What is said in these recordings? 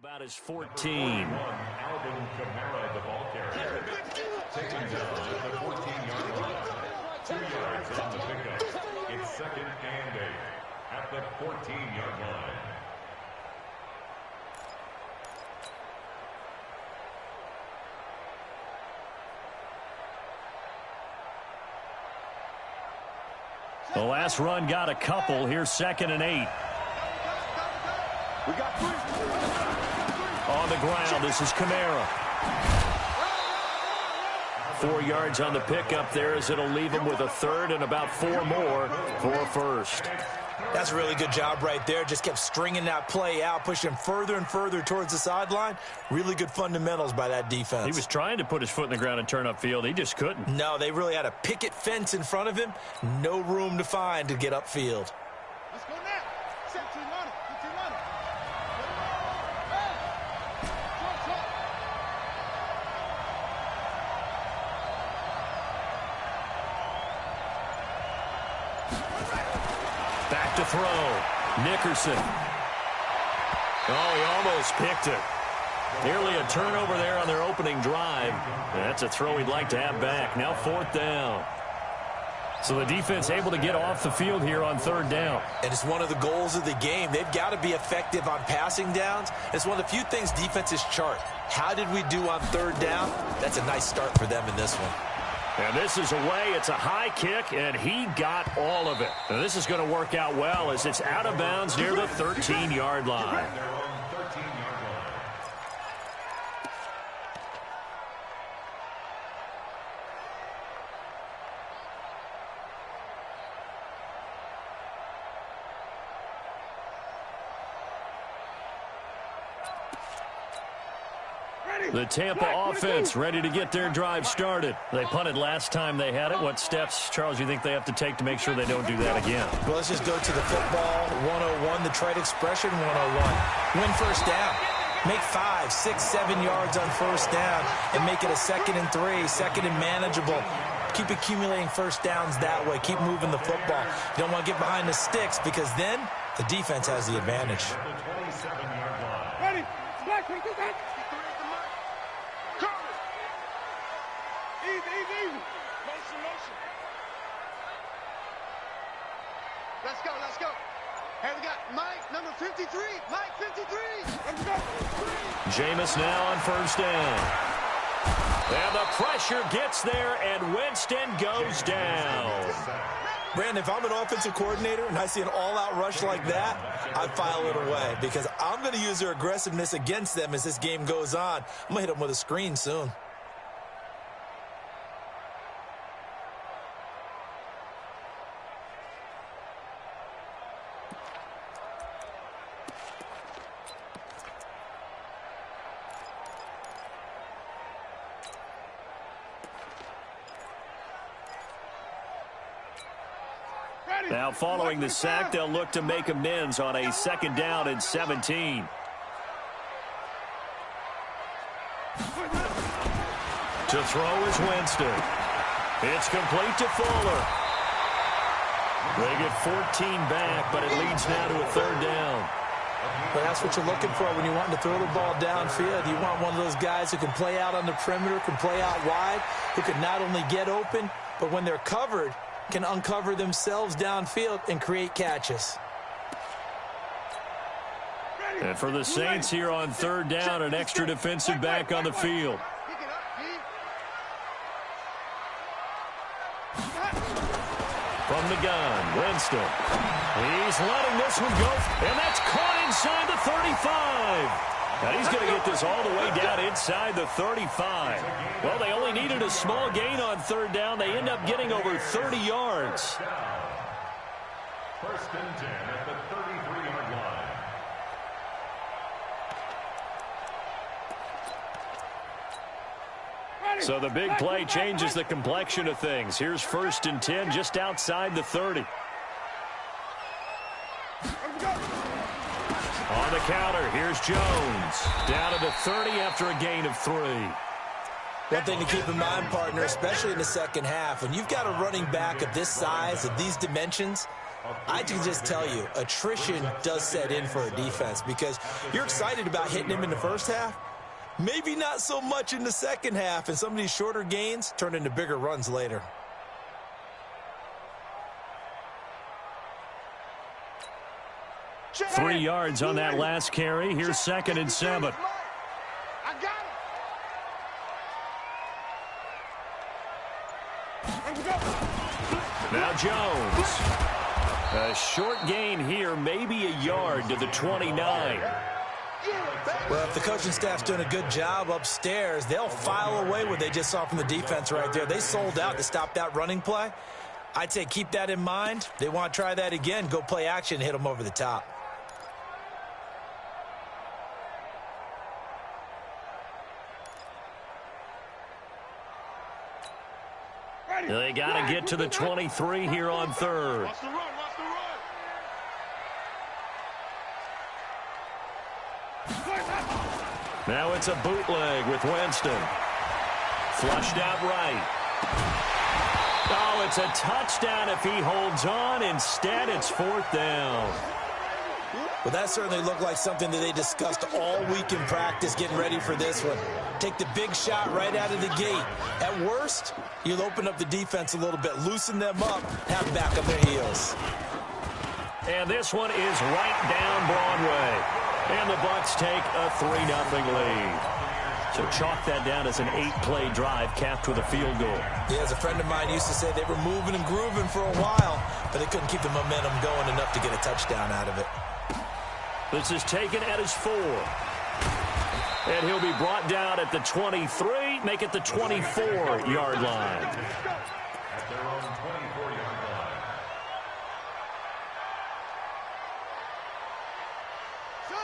About his 14. The ball carrier. Taking down at the 14-yard line. 2 yards on the pickup. It's second and 8 at the 14-yard line. The last run got a couple. Here's second and 8. We got 3. On the ground, this is Kamara. 4 yards on the pickup there as it'll leave him with a third and about 4 more for a first. That's a really good job right there. Just kept stringing that play out, pushing him further and further towards the sideline. Really good fundamentals by that defense. He was trying to put his foot in the ground and turn upfield. He just couldn't. No, they really had a picket fence in front of him. No room to find to get upfield. Let's go now. Set to running. Get to running. Back to throw. Nickerson. Oh, he almost picked it. Nearly a turnover there on their opening drive. That's a throw he'd like to have back. Now 4th down. So the defense able to get off the field here on 3rd down. And it's one of the goals of the game. They've got to be effective on passing downs. It's one of the few things defenses chart. How did we do on 3rd down? That's a nice start for them in this one. And this is away. It's a high kick, and he got all of it. Now this is going to work out well as it's out of bounds near the 13-yard line. The Tampa offense ready to get their drive started. They punted last time they had it. What steps, Charles, you think they have to take to make sure they don't do that again? Well, let's just go to the football 101, the trade expression 101. Win first down. Make 5, 6, 7 yards on first down and make it a 2nd and 3, 2nd and manageable. Keep accumulating first downs that way. Keep moving the football. You don't want to get behind the sticks because then the defense has the advantage. Ready. Black, get that. Easy. Motion. Let's go. Hey, we got Mike, number 53. Mike, 53. Let's go. Jameis now on first down. And the pressure gets there, and Winston goes down. Brandon, if I'm an offensive coordinator and I see an all-out rush like that, I file it away because I'm going to use their aggressiveness against them as this game goes on. I'm going to hit them with a screen soon. Now following the sack, they'll look to make amends on a 2nd down and 17. To throw is Winston. It's complete to Fuller. They get 14 back, but it leads now to a 3rd down. But that's what you're looking for when you're wanting to throw the ball downfield. You want one of those guys who can play out on the perimeter, can play out wide, who can not only get open, but when they're covered, can uncover themselves downfield and create catches. And for the Saints here on 3rd down, an extra defensive back on the field. From the gun, Winston. He's letting this one go, and that's caught inside the 35. Now he's going to get this all the way down inside the 35. Well, they only needed a small gain on 3rd down. They end up getting over 30 yards. 1st and 10 at the 33-yard line. So the big play changes the complexion of things. Here's 1st and 10 just outside the 30. On the counter, here's Jones. Down to the 30 after a gain of 3. One thing to keep in mind, partner, especially in the second half, when you've got a running back of this size, of these dimensions, I can just tell you, attrition does set in for a defense because you're excited about hitting him in the first half. Maybe not so much in the second half, and some of these shorter gains turn into bigger runs later. Three yards on that last carry. Here's 2nd and 7. I got it. Now Jones. A short gain here, maybe a yard to the 29. Well, if the coaching staff's doing a good job upstairs, they'll file away what they just saw from the defense right there. They sold out to stop that running play. I'd say keep that in mind. They want to try that again. Go play action, hit them over the top. They got to get to the 23 here on 3rd. Watch the run, watch the run. Now it's a bootleg with Winston. Flushed out right. Oh, it's a touchdown if he holds on. Instead, it's 4th down. Well, that certainly looked like something that they discussed all week in practice, getting ready for this one. Take the big shot right out of the gate. At worst, you'll open up the defense a little bit, loosen them up, have them back on their heels. And this one is right down Broadway. And the Bucs take a 3-0 lead. So chalk that down as an 8-play drive capped with a field goal. Yeah, as a friend of mine used to say, they were moving and grooving for a while, but they couldn't keep the momentum going enough to get a touchdown out of it. This is taken at his 4. And he'll be brought down at the 23, make it the 24-yard line. At their own 24-yard line.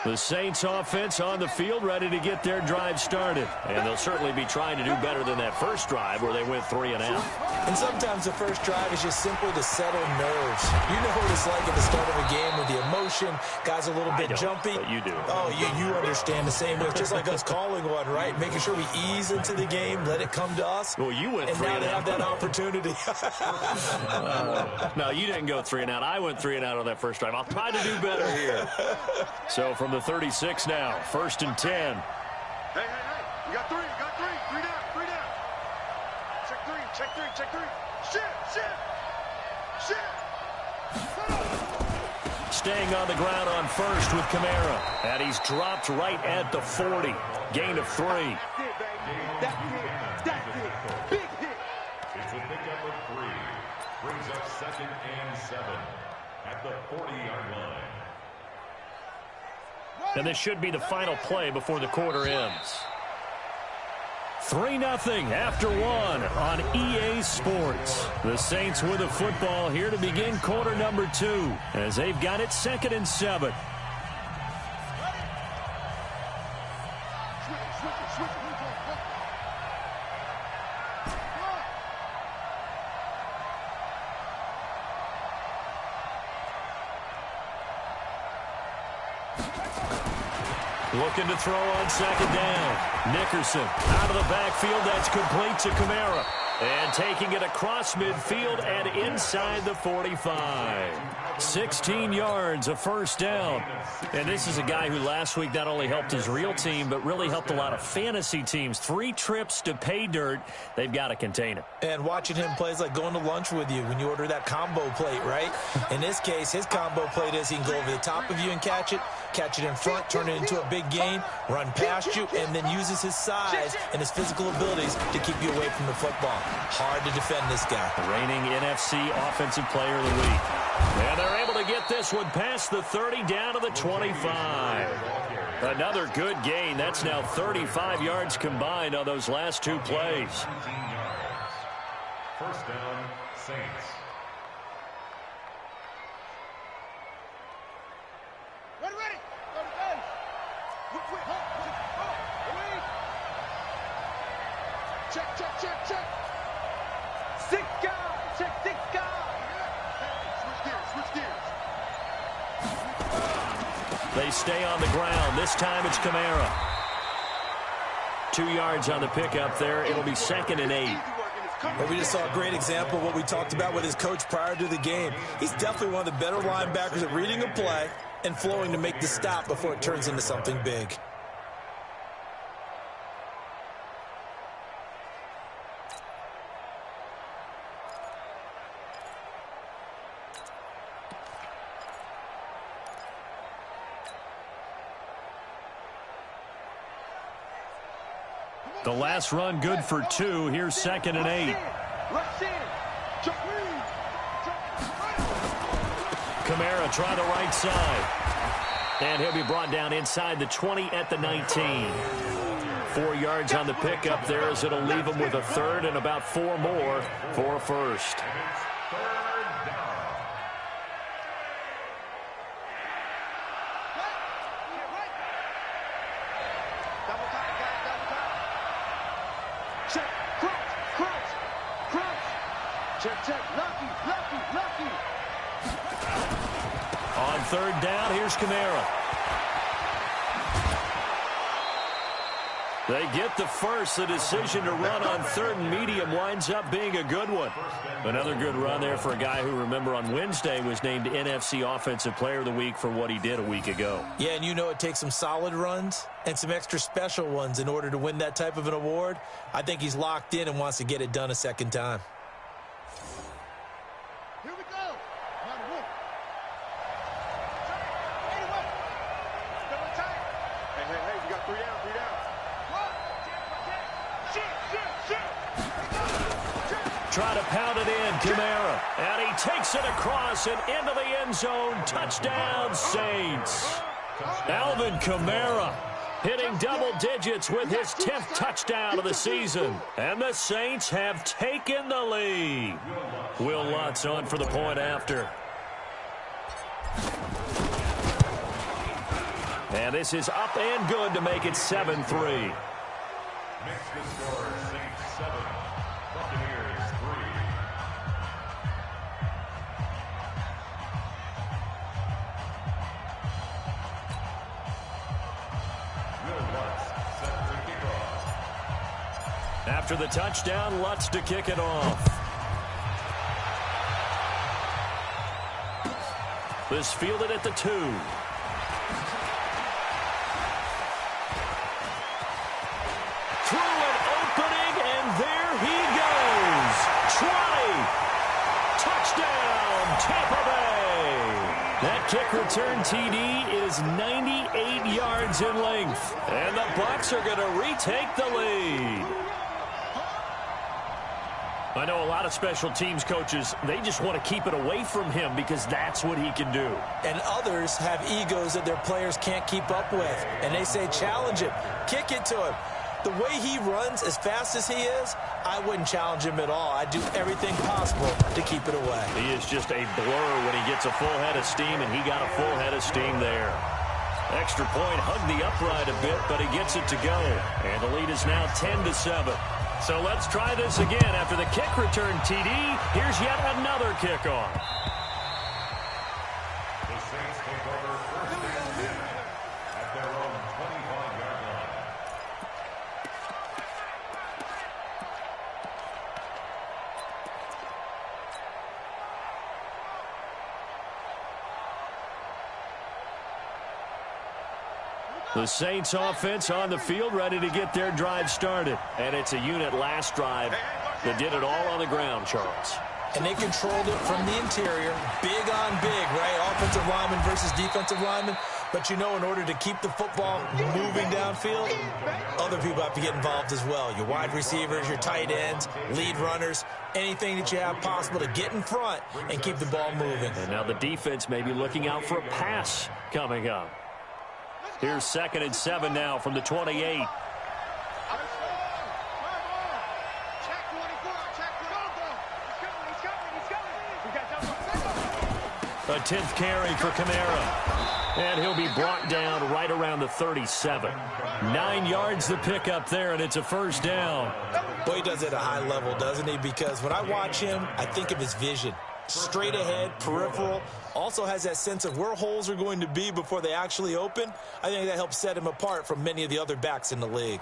The Saints offense on the field, ready to get their drive started. And they'll certainly be trying to do better than that first drive where they went 3 and out. And sometimes the first drive is just simply to settle nerves. You know what it's like at the start of a game with the emotion, guys a little bit jumpy. But you do. Oh, you understand the same way. It's just like us calling one, right? Making sure we ease into the game, let it come to us. Well, you went 3 and and now they out. have that opportunity. No, you didn't go 3 and out. I went 3 and out on that first drive. I'll try to do better here. So from the 36 now, 1st and 10. Hey, you got 3, you got 3. 3 down, 3 down. Check 3, check 3, check 3. Shit. Staying on the ground on 1st with Kamara. And he's dropped right at the 40. Gain of 3. That's it, baby. That's it. Big hit. It's a pickup of 3. Brings up 2nd and 7 at the 40-yard line. And this should be the final play before the quarter ends. 3-0 after 1 on EA Sports. The Saints with the football here to begin quarter number 2 as they've got it 2nd and 7. Looking to throw on 2nd down. Nickerson out of the backfield. That's complete to Kamara. And taking it across midfield and inside the 45. 16 yards, a 1st down. And this is a guy who last week not only helped his real team, but really helped a lot of fantasy teams. 3 trips to pay dirt. They've got to contain him. And watching him play is like going to lunch with you when you order that combo plate, right? In this case, his combo plate is he can go over the top of you and catch it in front, turn it into a big gain, run past you, and then uses his size and his physical abilities to keep you away from the football. Hard to defend this guy. The reigning NFC Offensive Player of the Week. And they're able to get this one past the 30 down to the 25. Another good gain. That's now 35 yards combined on those last 2 plays. 17 yards. 1st down, Saints. Ready. Check. 6 guys. Check 6 guys. Switch gears. They stay on the ground. This time it's Kamara. 2 yards on the pickup there. It'll be 2nd and 8. Easy work in this Well, we just saw a great example of what we talked about with his coach prior to the game. He's definitely one of the better linebackers at reading a play and flowing to make the stop before it turns into something big. The last run good for 2. Here's 2nd and 8. Kamara try the right side. And he'll be brought down inside the 20 at the 19. 4 yards on the pickup there as it'll leave him with a 3rd and about 4 more for a 1st. On 3rd down, here's Kamara. They get the first. The decision to run on 3rd and medium winds up being a good one. Another good run there for a guy who, remember, on Wednesday was named NFC Offensive Player of the Week for what he did a week ago. Yeah, and you know it takes some solid runs and some extra special ones in order to win that type of an award. I think he's locked in and wants to get it done a second time. Here we go. Hey, we got 3 down, 3 down. Try to pound it in, Kamara. And he takes it across and into the end zone. Touchdown, Saints. Alvin Kamara hitting double digits with his 10th touchdown of the season. And the Saints have taken the lead. Will Lutz on for the point after. And this is up and good to make it 7-3. Makes the score Saints 7, Buccaneers 3. Will Lutz set to kick off. After the touchdown, Lutz to kick it off. This fielded at the 2. Through an opening, and there he goes. Try. Touchdown, Tampa Bay. That kick return TD is 98 yards in length. And the Bucs are going to retake the lead. I know a lot of special teams coaches, they just want to keep it away from him because that's what he can do. And others have egos that their players can't keep up with. And they say, challenge him, kick it to him. The way he runs as fast as he is, I wouldn't challenge him at all. I'd do everything possible to keep it away. He is just a blur when he gets a full head of steam, and he got a full head of steam there. Extra point, hugged the upright a bit, but he gets it to go. And the lead is now 10-7. So let's try this again. After the kick return TD, here's yet another kickoff. The Saints take over 1st and 10 at their own 25-yard line. The Saints offense on the field, ready to get their drive started. And it's a unit last drive that did it all on the ground, Charles. And they controlled it from the interior, big on big, right? Offensive lineman versus defensive lineman. But, you know, in order to keep the football moving downfield, other people have to get involved as well. Your wide receivers, your tight ends, lead runners, anything that you have possible to get in front and keep the ball moving. And now the defense may be looking out for a pass coming up. Here's 2nd and 7 now from the 28. A 10th carry for Kamara. And he'll be brought down right around the 37. 9 yards the pickup there, and it's a 1st down. Boy, he does it at a high level, doesn't he? Because when I watch him, I think of his vision. Straight ahead, peripheral, also has that sense of where holes are going to be before they actually open. I think that helps set him apart from many of the other backs in the league.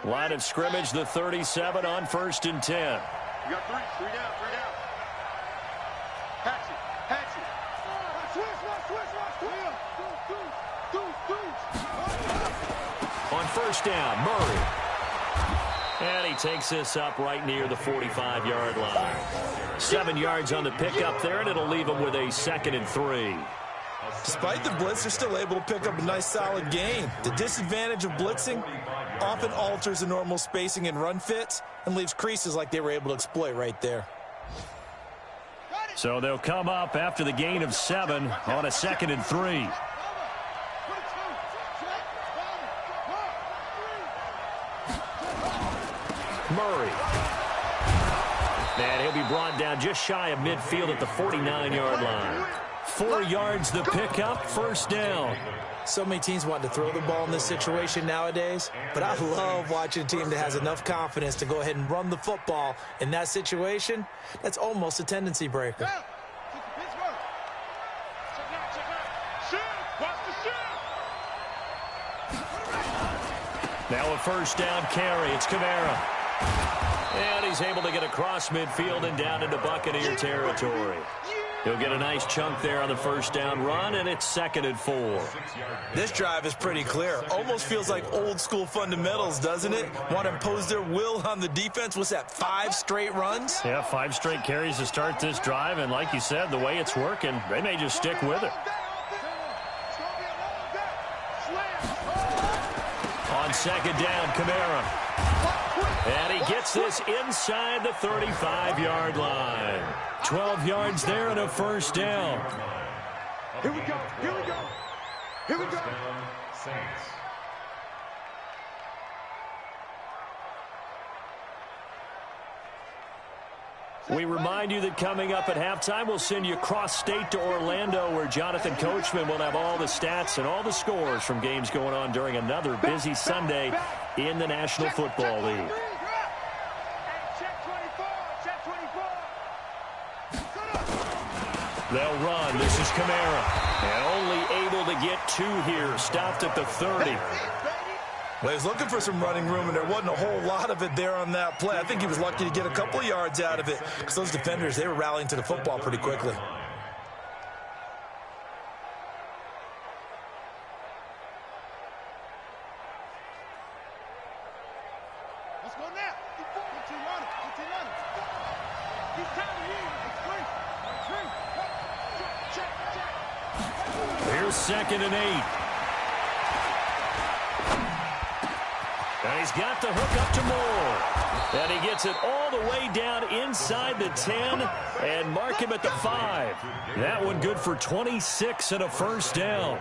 Line of scrimmage, the 37 on 1st and 10. You got three down. Patch it. On 1st down, Murray. And he takes this up right near the 45-yard line. 7 yards on the pickup there, and it'll leave him with a 2nd and 3. Despite the blitz, they're still able to pick up a nice solid gain. The disadvantage of blitzing often alters the normal spacing and run fits and leaves creases like they were able to exploit right there. So they'll come up after the gain of 7 on a 2nd and 3. Murray. And he'll be brought down just shy of midfield at the 49-yard line. 4 yards the pickup, 1st down. So many teams want to throw the ball in this situation nowadays, but I love watching a team that has enough confidence to go ahead and run the football. In that situation, that's almost a tendency breaker. Now a 1st down carry. It's Kamara. And he's able to get across midfield and down into Buccaneer territory. He'll get a nice chunk there on the 1st down run, and it's 2nd and 4. This drive is pretty clear. Almost feels like old school fundamentals, doesn't it? Want to impose their will on the defense. What's that, 5 straight runs? Yeah, 5 straight carries to start this drive, and like you said, the way it's working, they may just stick with it. On 2nd down, Kamara. And he gets this inside the 35-yard line. 12 yards there and a 1st down. Here we go. Saints. We remind you that coming up at halftime, we'll send you cross-state to Orlando, where Jonathan Coachman will have all the stats and all the scores from games going on during another busy Sunday in the National Football League. They'll run. This is Kamara. And only able to get 2 here. Stopped at the 30. Well, he was looking for some running room, and there wasn't a whole lot of it there on that play. I think he was lucky to get a couple of yards out of it because those defenders, they were rallying to the football pretty quickly. Let's go now. Keep running. He's counting in. Here's 2nd and 8. And he's got the hook up to Moore. And he gets it all the way down inside the 10 and mark him at the 5. That one good for 26 and a 1st down.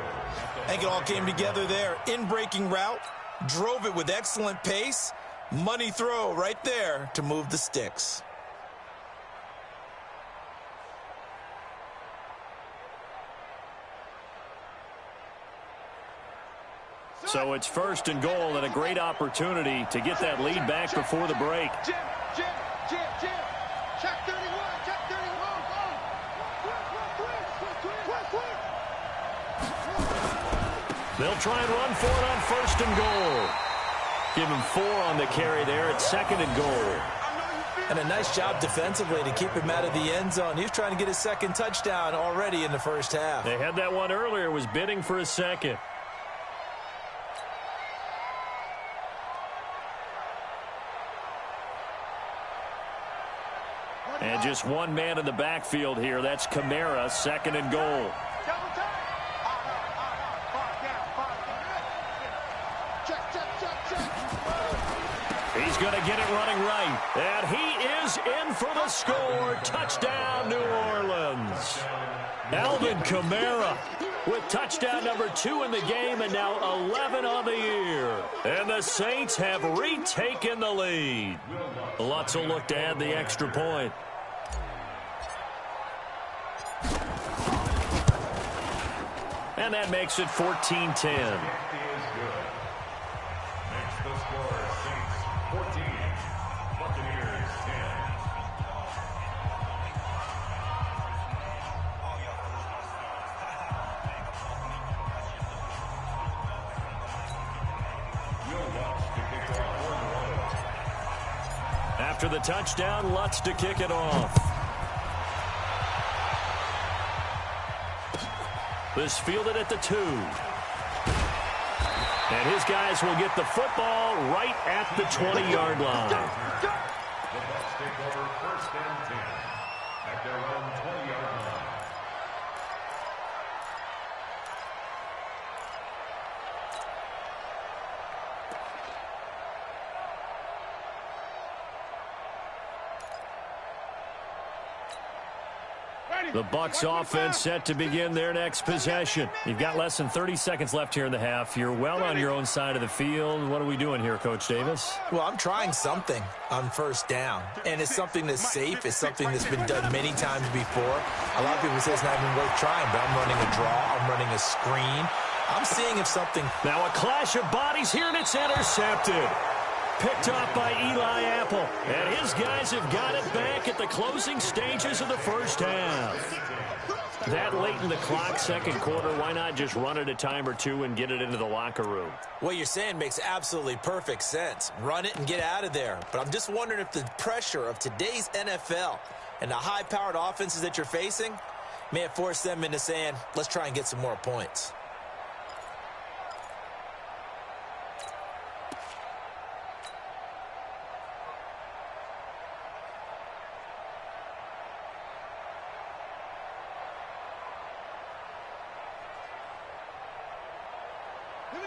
I think it all came together there. In-breaking route, drove it with excellent pace. Money throw right there to move the sticks. So it's 1st and goal and a great opportunity to get that lead back before the break. Jim. Check 31. They'll try and run for it on 1st and goal. Give him 4 on the carry there at 2nd and goal. And a nice job defensively to keep him out of the end zone. He was trying to get his 2nd touchdown already in the 1st half. They had that one earlier, was bidding for a 2nd. And just one man in the backfield here. That's Kamara, 2nd and goal. He's going to get it running right. And he is in for the score. Touchdown, New Orleans. Alvin Kamara with touchdown number 2 in the game and now 11 on the year. And the Saints have retaken the lead. Lutz will look to add the extra point. And that makes it 14-10. After the touchdown, Lutz to kick it off. This fielded at the 2. And his guys will get the football right at the 20-yard line. The Bucs take over first and 10 at their own 20-yard line. The Bucs offense set to begin their next possession. You've got less than 30 seconds left here in the half. You're well on your own side of the field. What are we doing here, Coach Davis? Well, I'm trying something on first down, and it's something that's safe. It's something that's been done many times before. A lot of people say it's not even worth trying, but I'm running a draw. I'm running a screen. I'm seeing if something... Now a clash of bodies here, and it's intercepted. Picked off by Eli Apple. And his guys have got it back at the closing stages of the first half. That late in the clock, second quarter, why not just run it a time or two and get it into the locker room? What you're saying makes absolutely perfect sense. Run it and get out of there. But I'm just wondering if the pressure of today's NFL and the high-powered offenses that you're facing may have forced them into saying, let's try and get some more points.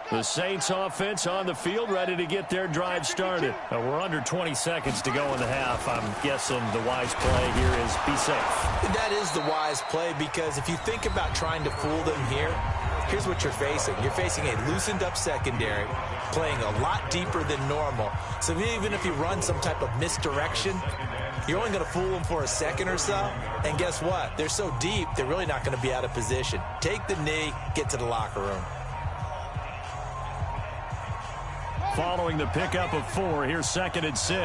The Saints offense on the field, ready to get their drive started. We're under 20 seconds to go in the half. I'm guessing the wise play here is be safe. That is the wise play, because if you think about trying to fool them here, here's what you're facing. You're facing a loosened up secondary, playing a lot deeper than normal. So even if you run some type of misdirection, you're only going to fool them for a second or so. And guess what? They're so deep, they're really not going to be out of position. Take the knee, get to the locker room. Following the pickup of 4, here's 2nd and 6. Oh,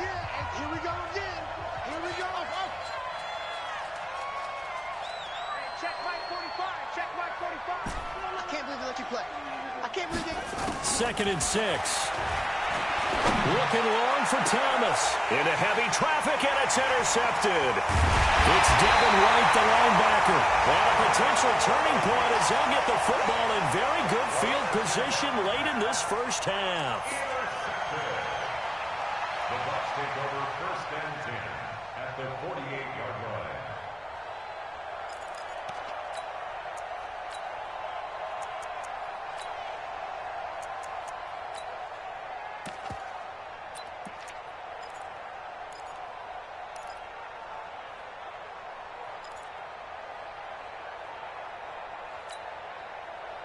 yeah, and here we go again. Here we go. Hey, check Mike 45. Check Mike 45. I can't believe they let you play. I can't believe they... 2nd and 6. Looking long for Thomas. Into heavy traffic, and it's intercepted. It's Devin White, the linebacker. And a potential turning point as they'll get the football in very good field position late in this first half. The Bucs take over first and 10 at the 48-yard line.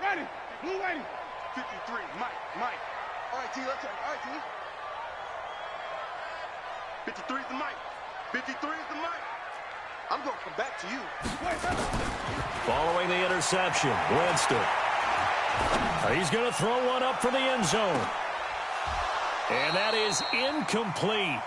Ready. Blue ready. 53. Mike. All right, T, let's check. All right, T. 53 is the Mike. 53 is the Mike. I'm going to come back to you. Following the interception, Winston. He's going to throw one up for the end zone. And that is incomplete.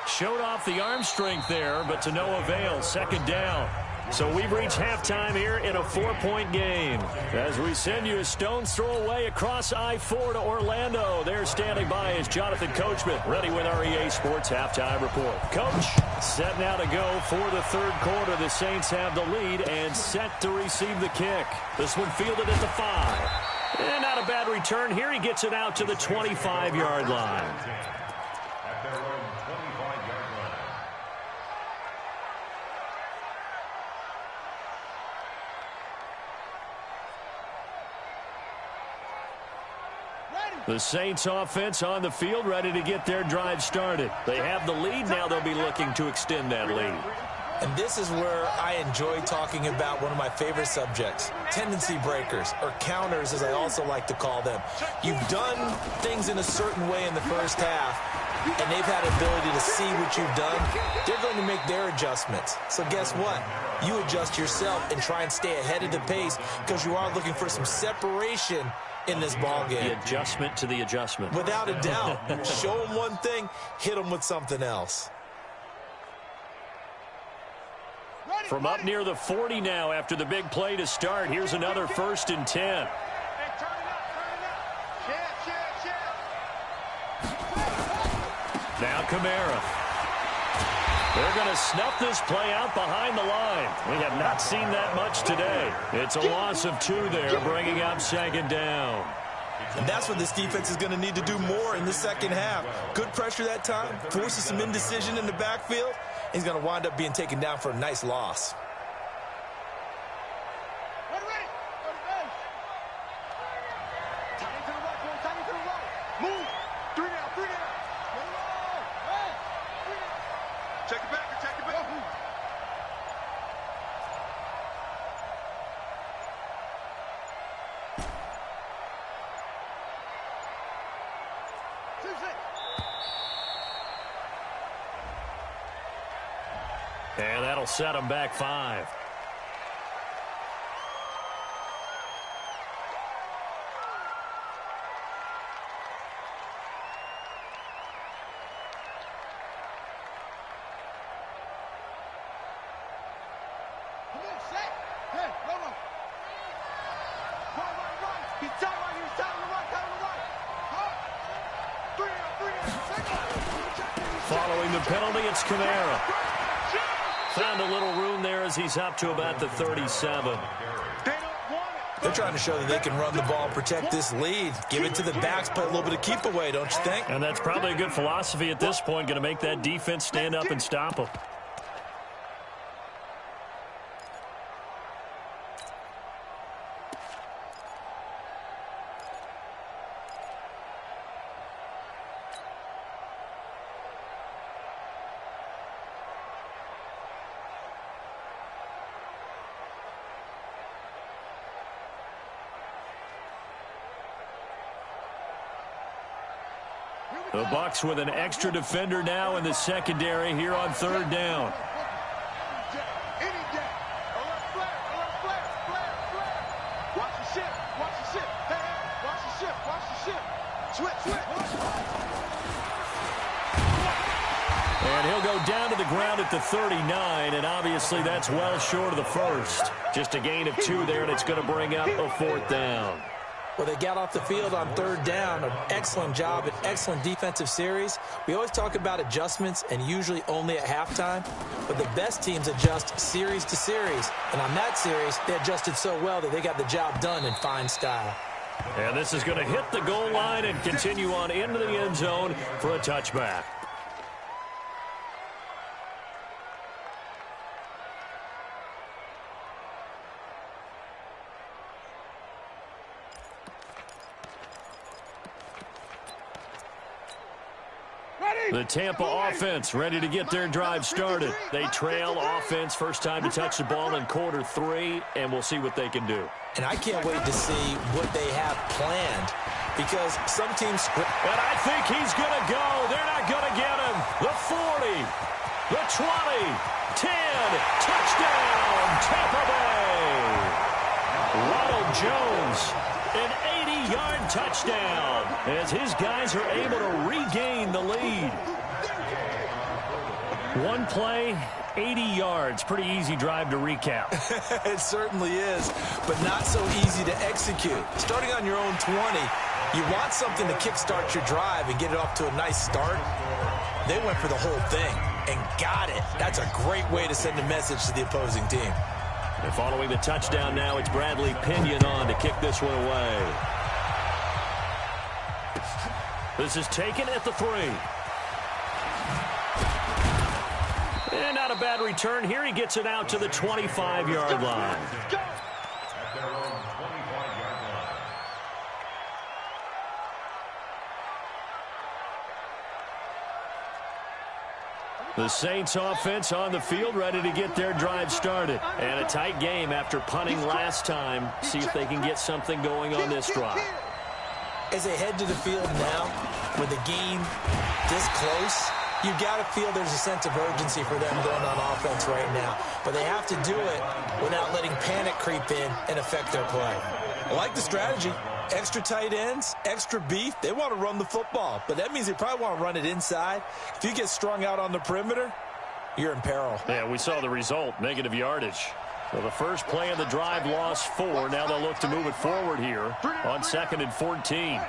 Showed off the arm strength there, but to no avail. Second down. So we've reached halftime here in a 4-point game. As we send you a stone's throw away across I-4 to Orlando. There standing by is Jonathan Coachman, ready with our EA Sports Halftime Report. Coach, set now to go for the third quarter. The Saints have the lead and set to receive the kick. This one fielded at the 5. And not a bad return here. He gets it out to the 25-yard line. At their own 25-yard line. The Saints offense on the field, ready to get their drive started. They have the lead. Now they'll be looking to extend that lead. And this is where I enjoy talking about one of my favorite subjects, tendency breakers, or counters as I also like to call them. You've done things in a certain way in the first half, and they've had ability to see what you've done. They're going to make their adjustments. So guess what? You adjust yourself and try and stay ahead of the pace, because you are looking for some separation in this ball game. The adjustment to the adjustment. Without a doubt. Show them one thing, hit them with something else. From up near the 40 now after the big play to start. Here's another 1st and 10. Hey, turn it up. Check. Now Kamara. They're going to snuff this play out behind the line. We have not seen that much today. It's a loss of 2 there, bringing up 2nd down. And that's what this defense is going to need to do more in the second half. Good pressure that time, forces some indecision in the backfield. He's going to wind up being taken down for a nice loss. Check it back, check it back. And that'll set him back 5. Following the penalty, it's Kamara. Found a little room there as he's up to about the 37. They're trying to show that they can run the ball, protect this lead. Give it to the backs, play a little bit of keep away, don't you think? And that's probably a good philosophy at this point, going to make that defense stand up and stop them. The Bucs with an extra defender now in the secondary here on 3rd down. And he'll go down to the ground at the 39, and obviously that's well short of the first. Just a gain of 2 there, and it's going to bring up a 4th down. Well, they got off the field on 3rd down. An excellent job, an excellent defensive series. We always talk about adjustments and usually only at halftime, but the best teams adjust series to series. And on that series, they adjusted so well that they got the job done in fine style. And this is going to hit the goal line and continue on into the end zone for a touchback. The Tampa offense ready to get their drive started. They trail offense, first time to touch the ball in quarter 3, and we'll see what they can do. And I can't wait to see what they have planned, because some teams... And I think he's going to go. They're not going to get him. The 40, the 20, 10, touchdown, Tampa Bay. Ronald Jones, an 80-yard touchdown as his guys are able to regain the lead. One play, 80 yards. Pretty easy drive to recap. It certainly is, but not so easy to execute. Starting on your own 20, you want something to kickstart your drive and get it off to a nice start. They went for the whole thing and got it. That's a great way to send a message to the opposing team. And following the touchdown now, it's Bradley Pinion on to kick this one away. This is taken at the 3. And not a bad return here. He gets it out to the 25-yard line. The Saints offense on the field ready to get their drive started. And a tight game after punting last time. See if they can get something going on this drive. As they head to the field now, with the game this close, you've got to feel there's a sense of urgency for them going on offense right now. But they have to do it without letting panic creep in and affect their play. I like the strategy. Extra tight ends, extra beef. They want to run the football, but that means they probably want to run it inside. If you get strung out on the perimeter, you're in peril. Yeah, we saw the result, negative yardage. So the first play of the drive lost 4. Now they'll look to move it forward here on 2nd and 14.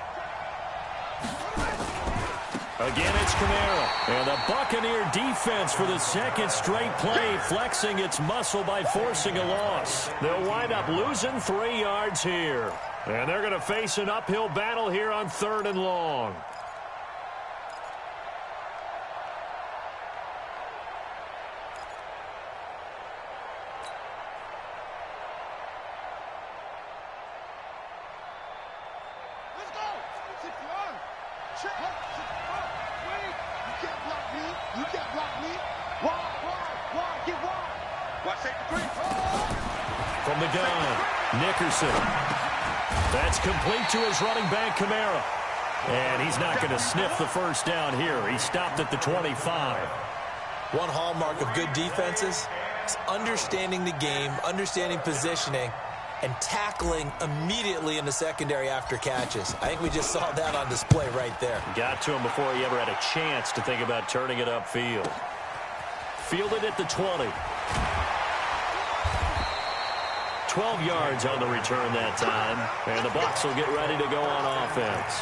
Again, it's Kamara. And the Buccaneer defense for the second straight play, flexing its muscle by forcing a loss. They'll wind up losing 3 yards here. And they're going to face an uphill battle here on 3rd and long. From the gun, Nickerson. That's complete to his running back, Kamara. And he's not going to sniff the first down here. He stopped at the 25. One hallmark of good defenses is understanding the game, understanding positioning, and tackling immediately in the secondary after catches. I think we just saw that on display right there. Got to him before he ever had a chance to think about turning it upfield. Fielded at the 20. 12 yards on the return that time. And the Bucs will get ready to go on offense.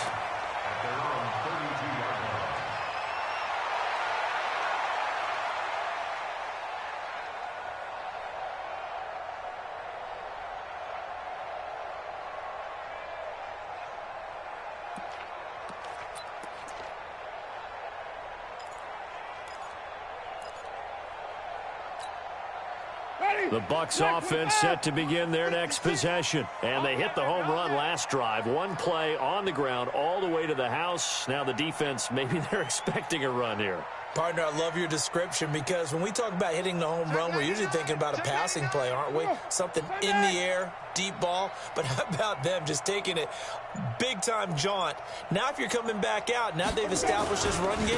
The Bucs offense set to begin their next possession. And they hit the home run last drive. One play on the ground all the way to the house. Now the defense, maybe they're expecting a run here. Partner, I love your description because when we talk about hitting the home run, we're usually thinking about a passing play, aren't we? Something in the air, deep ball. But how about them just taking it big-time jaunt? Now if you're coming back out, now they've established this run game,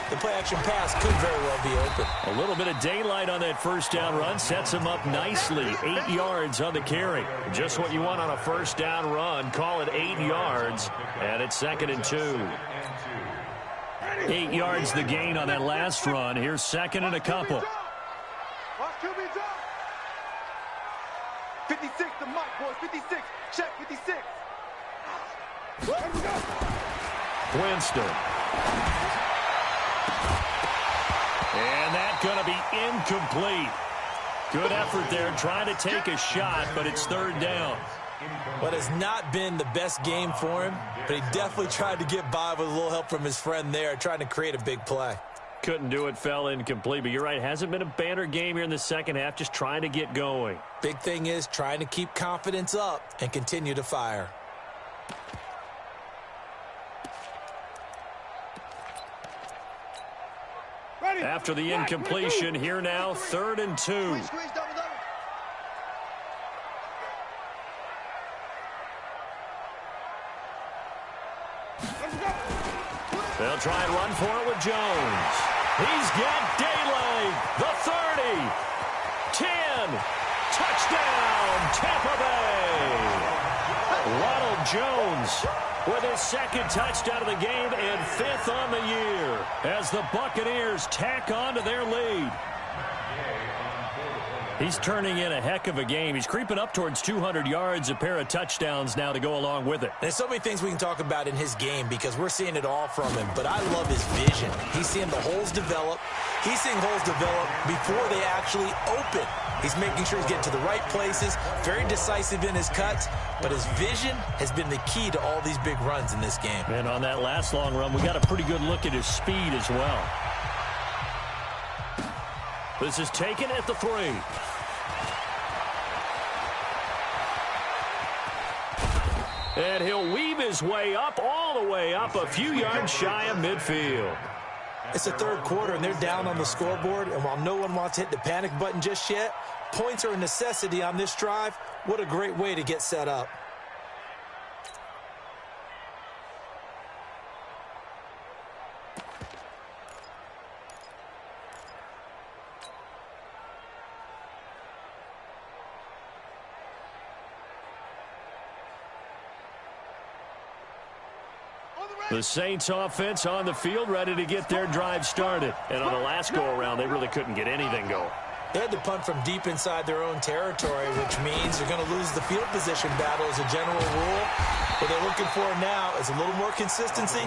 the play-action pass could very well be open. A little bit of daylight on that first down run sets them up nicely. 8 yards on the carry. Just what you want on a first down run. Call it 8 yards, and it's 2nd and 2. 8 yards the gain on that last run. Here's 2nd and a couple. Watch QB drop. 56 to Mike, boys. 56. Check 56. Winston. And that's going to be incomplete. Good effort there, trying to take a shot, but it's 3rd down. But it's not been the best game for him, but he definitely tried to get by with a little help from his friend there, trying to create a big play. Couldn't do it, fell incomplete, but you're right, hasn't been a banner game here in the second half, just trying to get going. Big thing is trying to keep confidence up and continue to fire. After the incompletion, here now, 3rd and 2. They'll try and run for it with Jones. He's got daylight. The 30. 10. Touchdown, Tampa Bay. Ronald Jones with his 2nd touchdown of the game and 5th on the year as the Buccaneers tack on to their lead. He's turning in a heck of a game. He's creeping up towards 200 yards, a pair of touchdowns now to go along with it. There's so many things we can talk about in his game because we're seeing it all from him, but I love his vision. He's seeing the holes develop. He's seeing holes develop before they actually open. He's making sure he's getting to the right places, very decisive in his cuts, but his vision has been the key to all these big runs in this game. And on that last long run, we got a pretty good look at his speed as well. This is taken at the 3. And he'll weave his way up, all the way up, a few yards shy of midfield. It's the 3rd quarter, and they're down on the scoreboard, and while no one wants to hit the panic button just yet, points are a necessity on this drive. What a great way to get set up. The Saints offense on the field ready to get their drive started. And on the last go-around, they really couldn't get anything going. They had to punt from deep inside their own territory, which means you're going to lose the field position battle as a general rule. What they're looking for now is a little more consistency,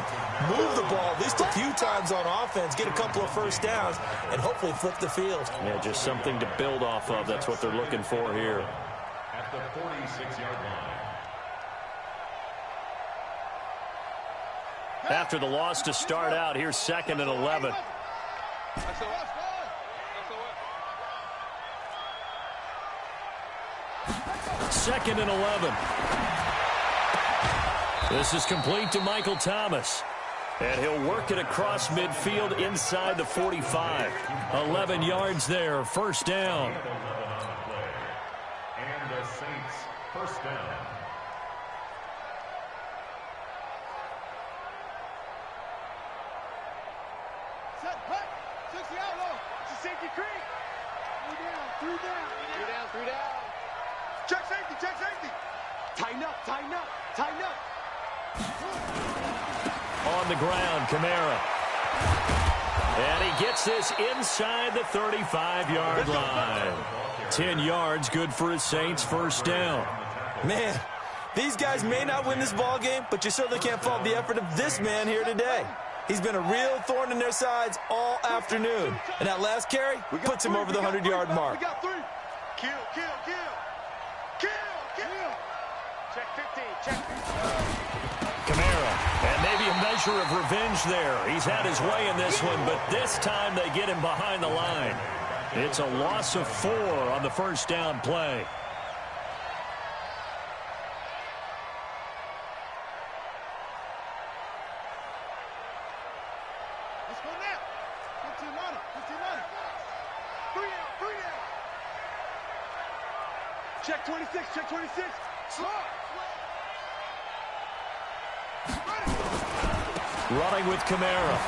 move the ball at least a few times on offense, get a couple of first downs, and hopefully flip the field. Yeah, just something to build off of. That's what they're looking for here. At the 46-yard line. After the loss to start out, here's 2nd and 11. Second and 11. This is complete to Michael Thomas. And he'll work it across midfield inside the 45. 11 yards there, first down. And the Saints, first down. Set, hut, 60 out low. It's a safety creek. 3 down. Check safety. Tighten up. On the ground, Kamara. And he gets this inside the 35-yard line. 10 yards, good for his Saints, first down. Man, these guys may not win this ball game, but you certainly can't fault the effort of this man here today. He's been a real thorn in their sides all afternoon. And that last carry puts him over the 100-yard mark. We got 3. Kill. Check 15, check 15. Kamara, and maybe a measure of revenge there. He's had his way in this one, but this time they get him behind the line. It's a loss of 4 on the first down play. Let's go now. 15 money. 3 down. Check 26. Slow. Running with Kamara.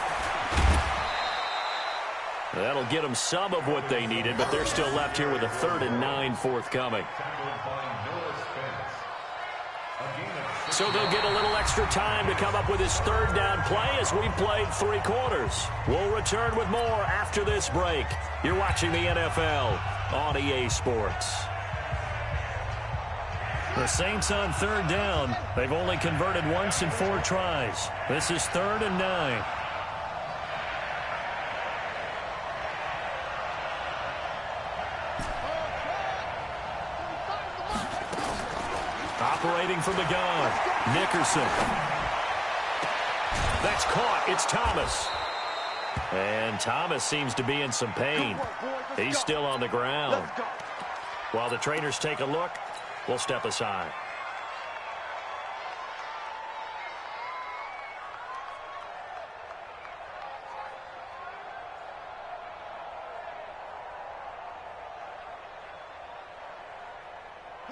That'll get them some of what they needed, but they're still left here with a 3rd and 9 forthcoming. So they'll get a little extra time to come up with his 3rd down play as we played 3 quarters. We'll return with more after this break. You're watching the NFL on EA Sports. The Saints on 3rd down. They've only converted once in 4 tries. This is 3rd and 9. Operating from the gun, Nickerson. That's caught. It's Thomas. And Thomas seems to be in some pain. He's still on the ground. While the trainers take a look, we'll step aside.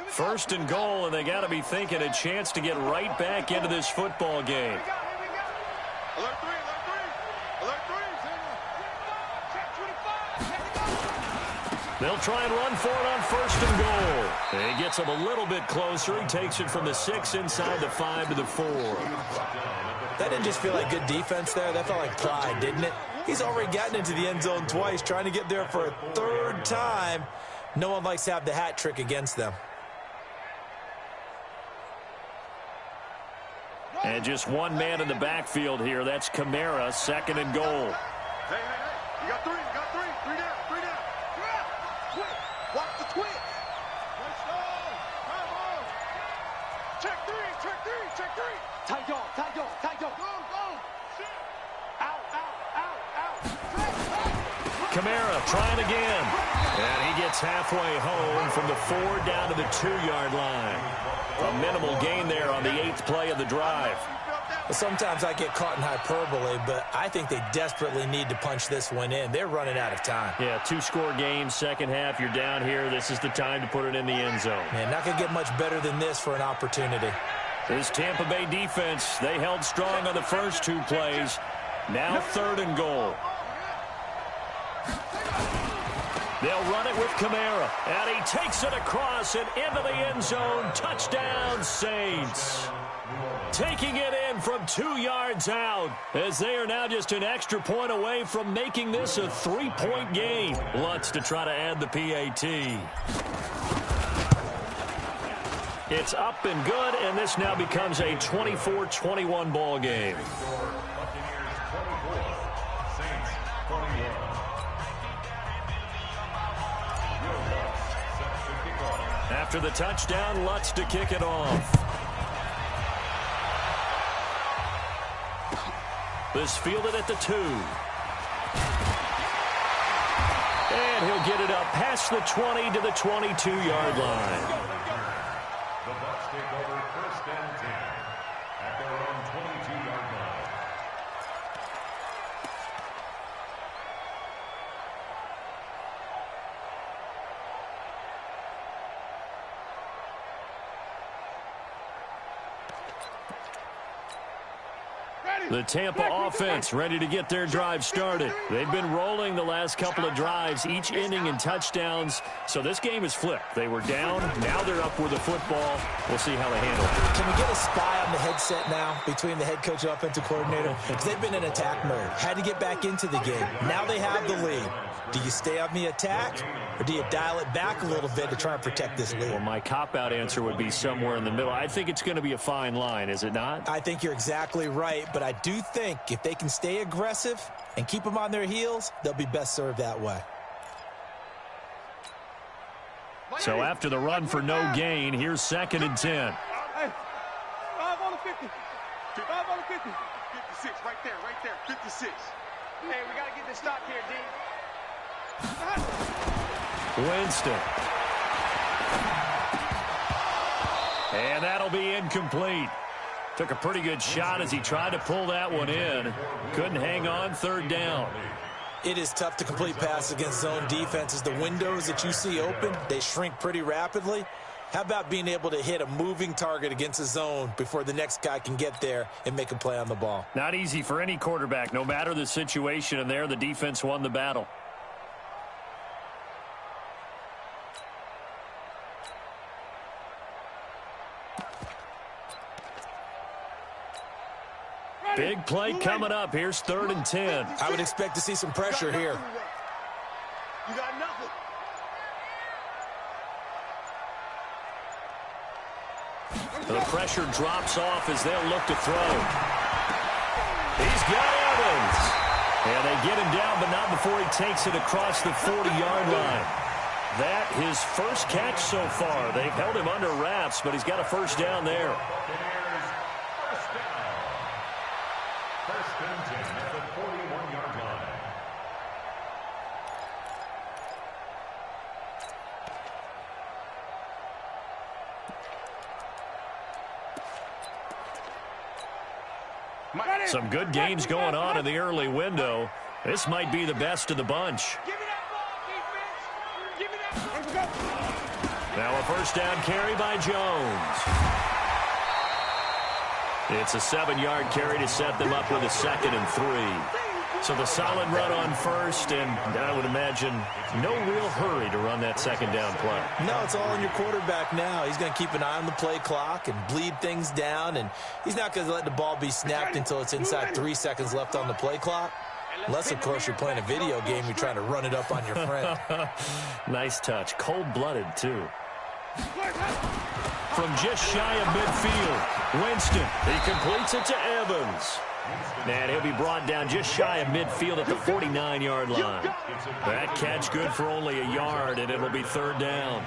First and goal, and they got to be thinking a chance to get right back into this football game. Alert 3. They'll try and run for it on first and goal. He gets him a little bit closer. He takes it from the 6 inside the 5 to the 4. That didn't just feel like good defense there. That felt like pride, didn't it? He's already gotten into the end zone twice, trying to get there for a 3rd time. No one likes to have the hat trick against them. And just one man in the backfield here. That's Kamara, 2nd and goal. Hey. You got 3. 3 down. Twitch. Watch the twitch. Check 3. Tight go. Go. Out. Kamara trying again. And he gets halfway home from the 4 down to the 2-yard line. A minimal gain there on the 8th play of the drive. Sometimes I get caught in hyperbole, but I think they desperately need to punch this one in. They're running out of time. Yeah, 2-score game, second half. You're down here. This is the time to put it in the end zone. Man, not going to get much better than this for an opportunity. This Tampa Bay defense, they held strong on the first 2 plays. Now 3rd and goal. They'll run it with Kamara, and he takes it across and into the end zone. Touchdown, Saints. Taking it in from 2 yards out, as they are now just an extra point away from making this a 3-point game. Lutz to try to add the PAT. It's up and good, and this now becomes a 24-21 ball game. After the touchdown, Lutz to kick it off. This fielded at the 2. And he'll get it up past the 20 to the 22-yard line. The Bucs take over 1st and 10 at their own 22-yard line. The Tampa offense ready to get their drive started. They've been rolling the last couple of drives, each ending in touchdowns. So this game is flipped. They were down. Now they're up with the football. We'll see how they handle it. Can we get a spy on the headset now between the head coach and offensive coordinator? Because they've been in attack mode. Had to get back into the game. Now they have the lead. Do you stay on the attack, or do you dial it back a little bit to try and protect this lead? Well, my cop-out answer would be somewhere in the middle. I think it's going to be a fine line, is it not? I think you're exactly right, but I do think if they can stay aggressive and keep them on their heels, they'll be best served that way. So after the run for no gain, here's 2nd and 10. Hey, 5 on the 50. 5 on the 50. 56, right there, 56. Hey, we got to get this stop here, D. Winston. And that'll be incomplete. Took a pretty good shot as he tried to pull that one in. Couldn't hang on, 3rd down. It is tough to complete passes against zone defenses. The windows that you see open, they shrink pretty rapidly. How about being able to hit a moving target against a zone before the next guy can get there and make a play on the ball? Not easy for any quarterback, no matter the situation, and there the defense won the battle. Big play coming up. Here's 3rd and 10. I would expect to see some pressure here. You got nothing. The pressure drops off as they'll look to throw. He's got Evans. And they get him down, but not before he takes it across the 40-yard line. That his first catch so far. They've held him under wraps, but he's got a 1st down there. First and 10 at the 41-yard line. Some good games going on in the early window. This might be the best of the bunch. Give me that ball, defense. Give me that ball. Now a 1st down carry by Jones. It's a 7-yard carry to set them up with a 2nd and 3. So the solid run on 1st, and I would imagine no real hurry to run that 2nd down play. No, it's all on your quarterback now. He's going to keep an eye on the play clock and bleed things down, and he's not going to let the ball be snapped until it's inside 3 seconds left on the play clock. Unless, of course, you're playing a video game, you're trying to run it up on your friend. Nice touch. Cold-blooded, too. From just shy of midfield, Winston. He completes it to Evans. And he'll be brought down just shy of midfield at the 49-yard line. That catch good for only a yard, and it'll be 3rd down.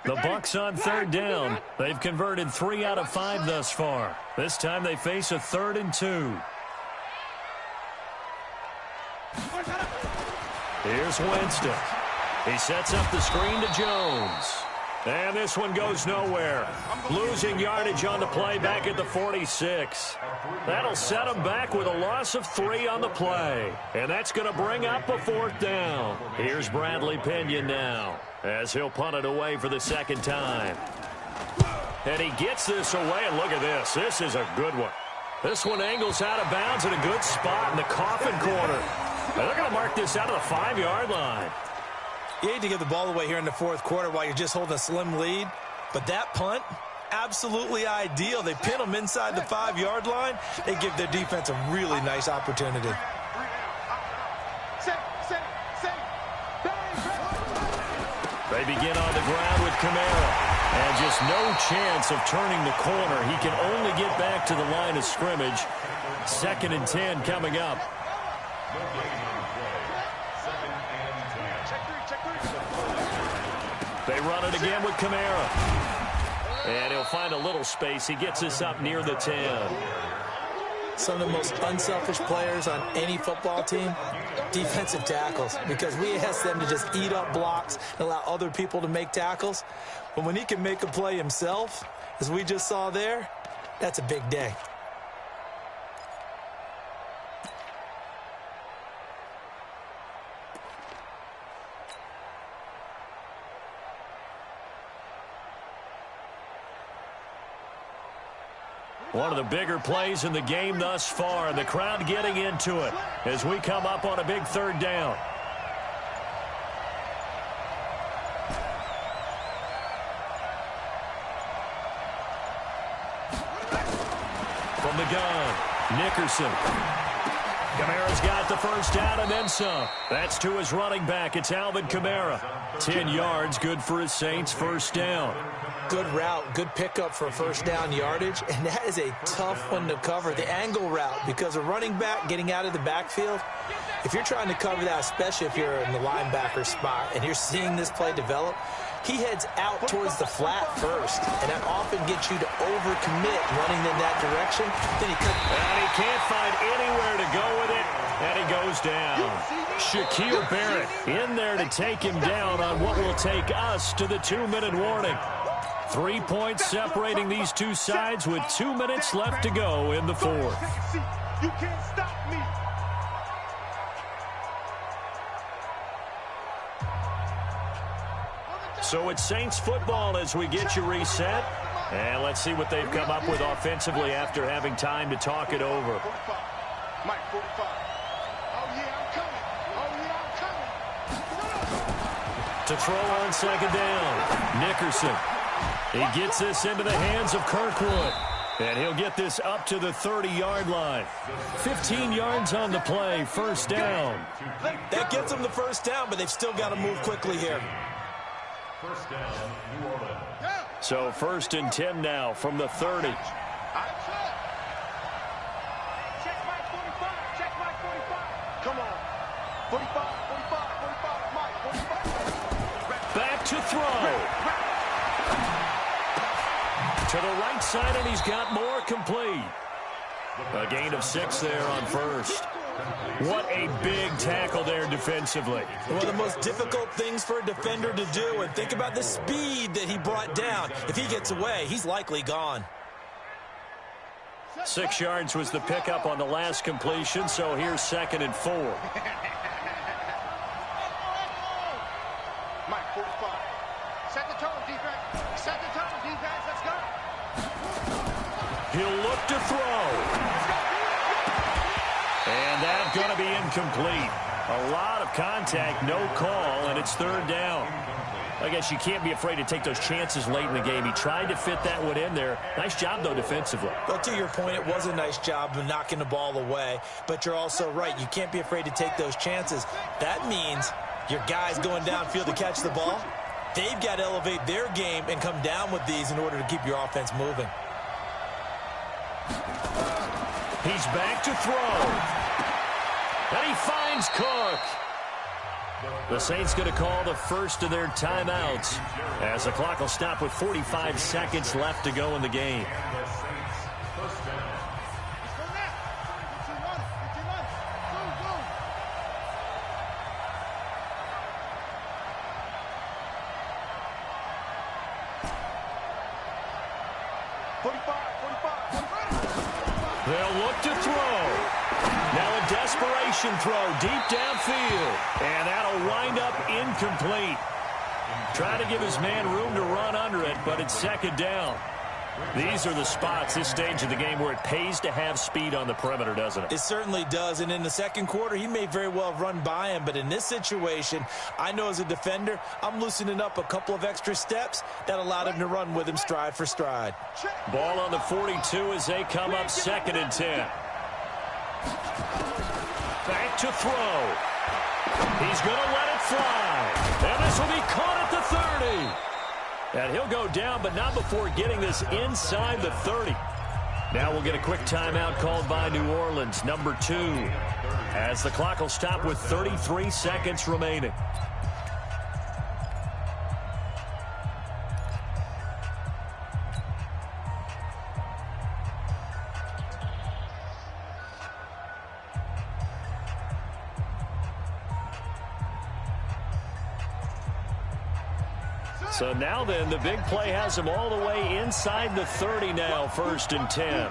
The Bucs on 3rd down. They've converted 3 out of 5 thus far. This time they face a 3rd and 2. Here's Winston. He sets up the screen to Jones. And this one goes nowhere. Losing yardage on the play back at the 46. That'll set them back with a loss of 3 on the play. And that's going to bring up a 4th down. Here's Bradley Pinion now as he'll punt it away for the 2nd time. And he gets this away, and look at this. This is a good one. This one angles out of bounds at a good spot in the coffin corner. And they're going to mark this out of the 5-yard line. You hate to give the ball away here in the 4th quarter while you're just holding a slim lead, but that punt, absolutely ideal. They pin them inside the 5-yard line. They give their defense a really nice opportunity. They begin on the ground with Kamara. And just no chance of turning the corner. He can only get back to the line of scrimmage. 2nd and 10 coming up. They run it again with Kamara. And he'll find a little space. He gets this up near the 10. Some of the most unselfish players on any football team, defensive tackles, because we ask them to just eat up blocks and allow other people to make tackles. But when he can make a play himself, as we just saw there, that's a big day. One of the bigger plays in the game thus far, and the crowd getting into it as we come up on a big 3rd down. From the gun, Nickerson. Kamara's got the 1st down and then some. That's to his running back. It's Alvin Kamara. 10 yards, good for his Saints' 1st down. Good route, good pickup for 1st down yardage, and that is a tough one to cover, the angle route, because a running back getting out of the backfield, if you're trying to cover that, especially if you're in the linebacker spot and you're seeing this play develop, he heads out towards the flat first, and that often gets you to overcommit running in that direction. Then and he can't find anywhere to go with it, and he goes down. Shaquille Barrett in there to take him down on what will take us to the 2-minute warning. 3 points separating these two sides with 2 minutes left to go in the 4th. You can't stop me. So it's Saints football as we get you reset. And let's see what they've come up with offensively after having time to talk it over. Mike, 45. Oh, yeah, I'm coming. Oh, yeah, I'm coming. To throw on 2nd down, Nickerson. He gets this into the hands of Kirkwood. And he'll get this up to the 30-yard line. 15 yards on the play, 1st down. that gets them the 1st down, but they've still got to move quickly here. 1st down, New Orleans. So 1st and 10 now from the 30. Check my 45. Check my 45. Come on. 45, 45, 45. Mike, 45. Back to throw. To the right side, and he's got more complete. A gain of 6 there on 1st. What a big tackle there defensively. One of the most difficult things for a defender to do, and think about the speed that he brought down. If he gets away, he's likely gone. 6 yards was the pickup on the last completion, so here's 2nd and 4. Mike, 45. Set the tone, defense. Set the tone, defense. Let's go. He'll look to throw. And that's going to be incomplete. A lot of contact, no call, and it's 3rd down. I guess you can't be afraid to take those chances late in the game. He tried to fit that one in there. Nice job, though, defensively. But to your point, it was a nice job of knocking the ball away. But you're also right. You can't be afraid to take those chances. That means your guys going downfield to catch the ball, they've got to elevate their game and come down with these in order to keep your offense moving. He's back to throw. And he finds Cook. The Saints going to call the first of their timeouts as the clock will stop with 45 seconds left to go in the game. They'll look to throw. Now a desperation throw deep downfield. And that'll wind up incomplete. Trying to give his man room to run under it, but it's second down. These are the spots, this stage of the game, where it pays to have speed on the perimeter, doesn't it? It certainly does, and in the second quarter, he may very well have run by him, but in this situation, I know as a defender, I'm loosening up a couple of extra steps that allowed him to run with him stride for stride. Ball on the 42 as they come up 2nd and 10. Back to throw. He's going to let it fly, and this will be caught at the 30. And he'll go down, but not before getting this inside the 30. Now we'll get a quick timeout called by New Orleans, number 2, as the clock will stop with 33 seconds remaining. So now then, the big play has him all the way inside the 30 now, 1st and 10.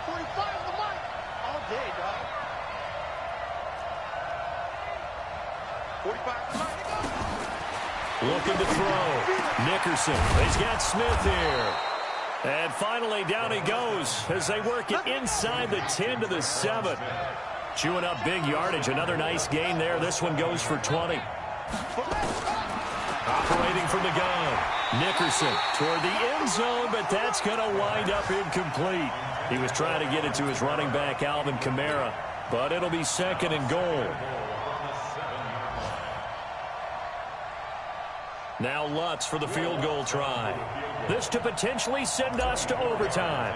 45 the mic. All day, dog. 45 the mic. Looking to throw. Nickerson. He's got Smith here. And finally, down he goes as they work it inside the 10 to the 7. Chewing up big yardage. Another nice gain there. This one goes for 20. Operating from the gun. Nickerson toward the end zone, but that's going to wind up incomplete. He was trying to get it to his running back, Alvin Kamara, but it'll be 2nd and goal. Now Lutz for the field goal try. This to potentially send us to overtime.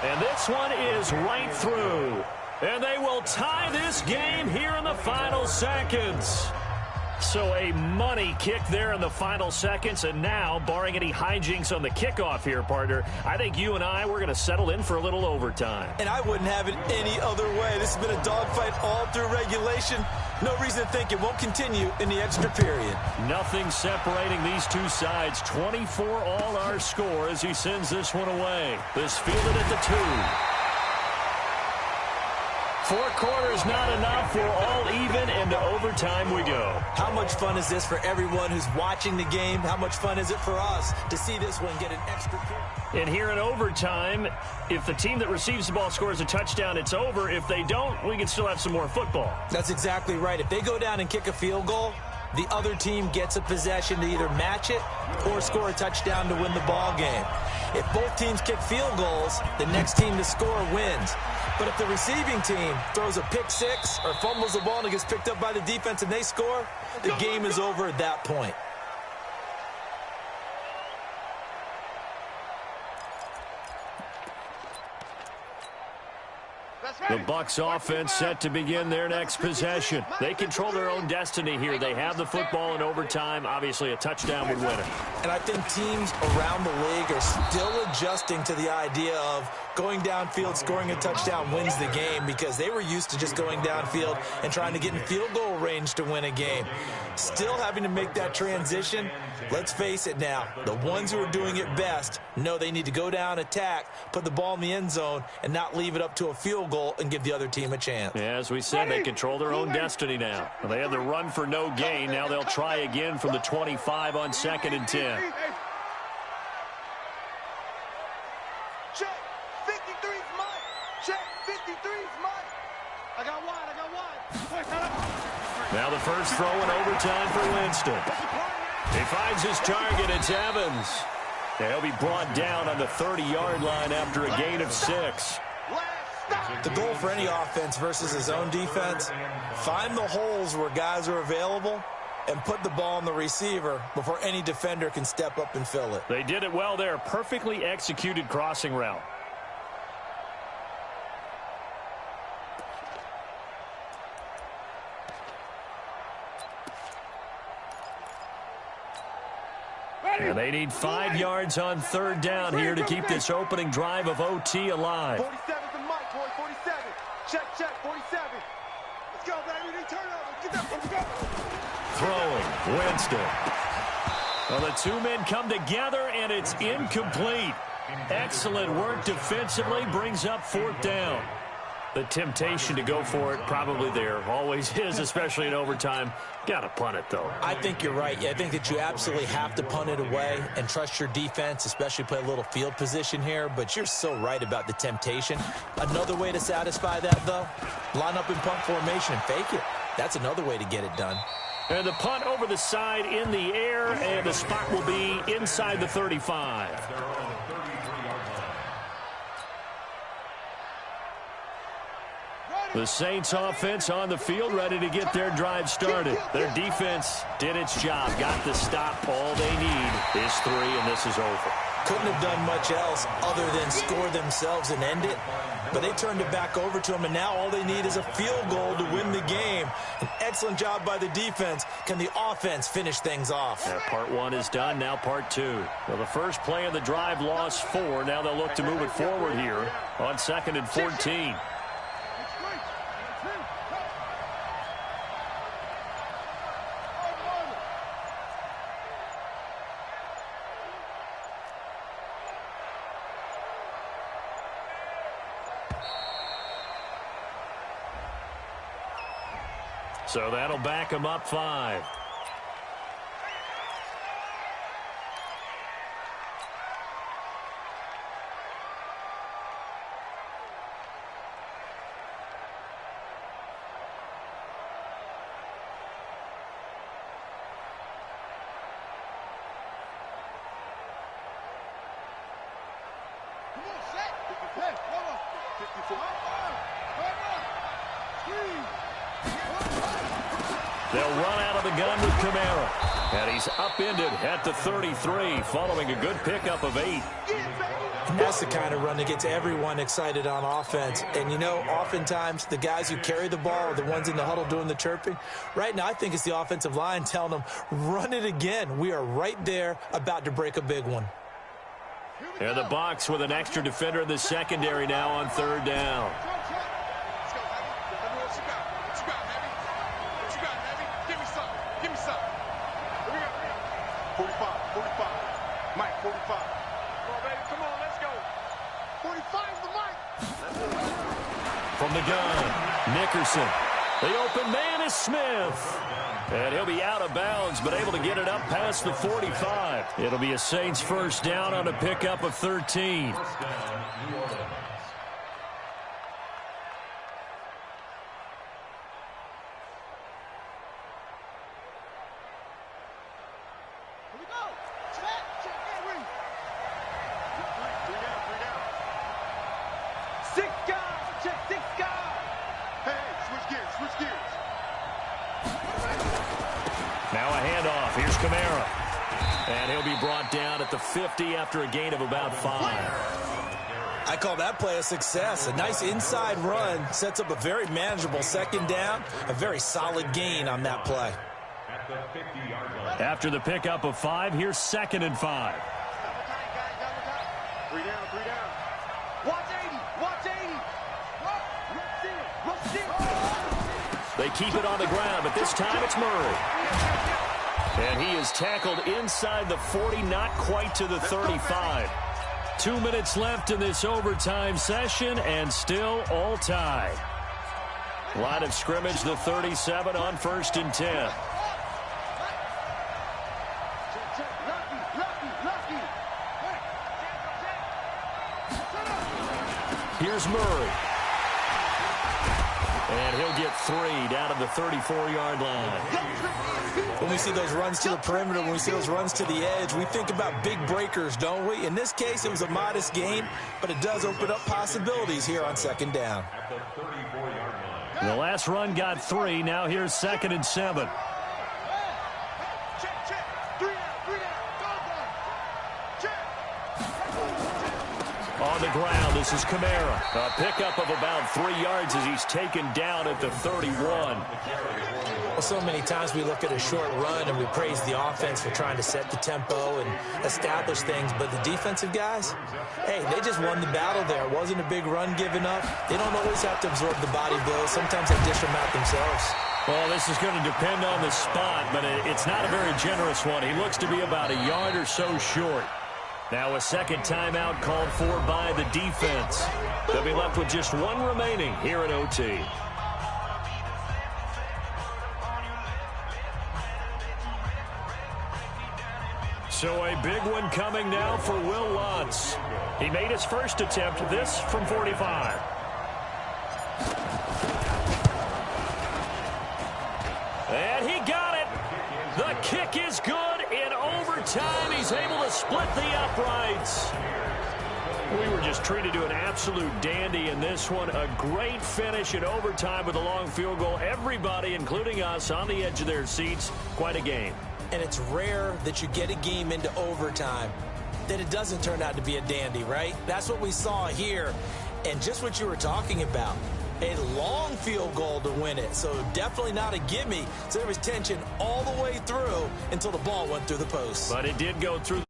And this one is right through. And they will tie this game here in the final seconds. So a money kick there in the final seconds. And now, barring any hijinks on the kickoff here, partner, I think you and I, we're going to settle in for a little overtime. And I wouldn't have it any other way. This has been a dogfight all through regulation. No reason to think it won't continue in the extra period. Nothing separating these two sides. 24 all our score as he sends this one away. This fielded at the 2. 4 quarters not enough. We're all even, and to overtime we go. How much fun is this for everyone who's watching the game? How much fun is it for us to see this one get an extra period? And here in overtime, if the team that receives the ball scores a touchdown, it's over. If they don't, we can still have some more football. That's exactly right. If they go down and kick a field goal, the other team gets a possession to either match it or score a touchdown to win the ball game. If both teams kick field goals, the next team to score wins. But if the receiving team throws a pick six or fumbles the ball and it gets picked up by the defense and they score, the game is over at that point. The Bucs offense set to begin their next possession. They control their own destiny here. They have the football in overtime. Obviously, a touchdown would win it. And I think teams around the league are still adjusting to the idea of going downfield, scoring a touchdown wins the game, because they were used to just going downfield and trying to get in field goal range to win a game. Still having to make that transition. Let's face it now, the ones who are doing it best know they need to go down, attack, put the ball in the end zone, and not leave it up to a field goal and give the other team a chance. Yeah, as we said, they control their own destiny now. Well, they had the run for no gain. Now they'll try again from the 25 on 2nd and 10. Check, 53's mine. Check, 53's mine. I got wide. Now the first throw in overtime for Winston. He finds his target. It's Evans. He'll be brought down on the 30-yard line after a gain of 6. The goal for any offense versus his own defense, find the holes where guys are available and put the ball on the receiver before any defender can step up and fill it. They did it well there. Perfectly executed crossing route. And they need 5 yards on 3rd down here to keep this opening drive of OT alive. 47's the mic, boy. 47. Check, 47. Let's go, baby. They turn over. Get that. Let's go. Throwing, Winston. Well, the two men come together, and it's incomplete. Excellent work defensively, brings up fourth down. The temptation to go for it probably there. Always is, especially in overtime. Got to punt it, though. I think you're right. I think that you absolutely have to punt it away and trust your defense, especially play a little field position here. But you're so right about the temptation. Another way to satisfy that, though, line up in punt formation and fake it. That's another way to get it done. And the punt over the side in the air, and the spot will be inside the 35. The Saints offense on the field, ready to get their drive started. Their defense did its job, got the stop. All they need is 3, and this is over. Couldn't have done much else other than score themselves and end it. But they turned it back over to them, and now all they need is a field goal to win the game. An excellent job by the defense. Can the offense finish things off? Yeah, part 1 is done, now part 2. Well, the first play of the drive lost 4. Now they'll look to move it forward here on 2nd and 14. So that'll back him up 5. They'll run out of the gun with Kamara. And he's upended at the 33 following a good pickup of 8. And that's the kind of run that gets everyone excited on offense. And, you know, oftentimes the guys who carry the ball are the ones in the huddle doing the chirping. Right now, I think it's the offensive line telling them, run it again. We are right there about to break a big one. And the box with an extra defender in the secondary now on 3rd down. From the gun, Nickerson. The open man is Smith. And he'll be out of bounds, but able to get it up past the 45. It'll be a Saints first down on a pickup of 13. Now a handoff. Here's Kamara. And he'll be brought down at the 50 after a gain of about 5. I call that play a success. A nice inside run sets up a very manageable 2nd down. A very solid gain on that play. After the pickup of 5, here's 2nd and 5. 3 down, 3 down. Watch 80, watch 80. They keep it on the ground, but this time it's Murray. And he is tackled inside the 40, not quite to the 35. 2 minutes left in this overtime session, and still all tie. Line of scrimmage, the 37 on 1st and 10. Here's Murray. And he'll get 3 down to the 34-yard line. When we see those runs to the perimeter, when we see those runs to the edge, we think about big breakers, don't we? In this case, it was a modest gain, but it does open up possibilities here on 2nd down. The last run got 3. Now here's 2nd and 7. On the ground, this is Kamara. A pickup of about 3 yards as he's taken down at the 31. Well, so many times we look at a short run and we praise the offense for trying to set the tempo and establish things, but the defensive guys, hey, they just won the battle there. It wasn't a big run given up. They don't always have to absorb the body blows. Sometimes they dish them out themselves. Well, this is going to depend on the spot, but it's not a very generous one. He looks to be about a yard or so short. Now a second timeout called for by the defense. They'll be left with just one remaining here at OT. So a big one coming now for Will Lutz. He made his first attempt, this from 45. And he got it. The kick is good. In overtime, he's able to split the uprights. We were just treated to an absolute dandy in this one. A great finish in overtime with a long field goal. Everybody, including us, on the edge of their seats. Quite a game. And it's rare that you get a game into overtime that it doesn't turn out to be a dandy, right? That's what we saw here. And just what you were talking about, a long field goal to win it. So definitely not a gimme. So there was tension all the way through until the ball went through the post. But it did go through.